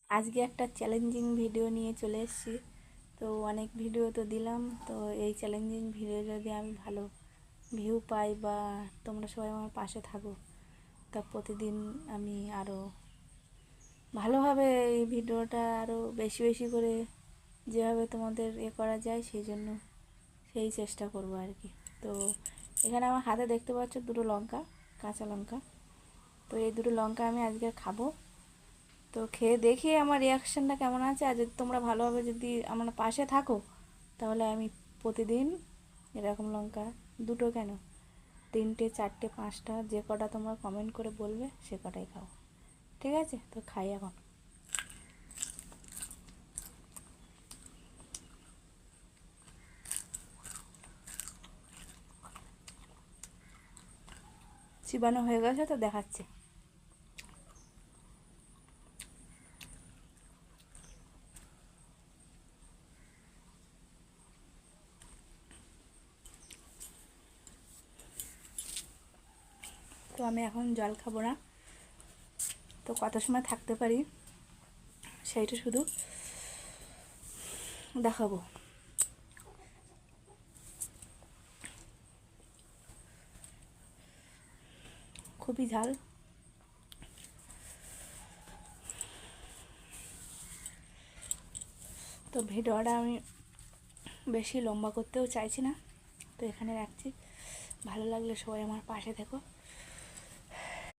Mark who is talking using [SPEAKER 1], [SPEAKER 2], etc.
[SPEAKER 1] আজকে একটা challenging video নিয়ে চলে এসেছি। তো অনেক ভিডিও তো দিলাম, তো এই চ্যালেঞ্জিং ভিডিও যদি আমি ভালো ভিউ পাই বা তোমরা সবাই আমার পাশে থাকো, তা প্রতিদিন আমি আরও ভালোভাবে এই ভিডিওটা আরও বেশি বেশি করে যেভাবে তোমাদের করা যায় সেই চেষ্টা করব আর কি। তো এখানে আমার হাতে দেখতে পাচ্ছ দুটো লঙ্কা, কাঁচা লঙ্কা। তো এই দুটো লঙ্কা আমি আজকে খাবো। তো খেয়ে দেখি আমার রিয়াকশানটা কেমন আছে। আর যদি তোমরা ভালোভাবে যদি আমার পাশে থাকো, তাহলে আমি প্রতিদিন এরকম লঙ্কা দুটো কেন, তিনটে, চারটে, পাঁচটা, যে কটা তোমরা কমেন্ট করে বলবে সে কটাই খাও। ঠিক আছে? তো খাই এখন। চিবানো হয়ে গেছে, তো দেখাচ্ছে। তো আমি এখন জল খাবো না, তো কত সময় থাকতে পারি সেইটা শুধু দেখাবো। খুবই ঝাল। তো ভিডিওটা আমি বেশি লম্বা করতেও চাইছি না, তো এখানে রাখছি। ভালো লাগলে সবাই আমার পাশে থেকো।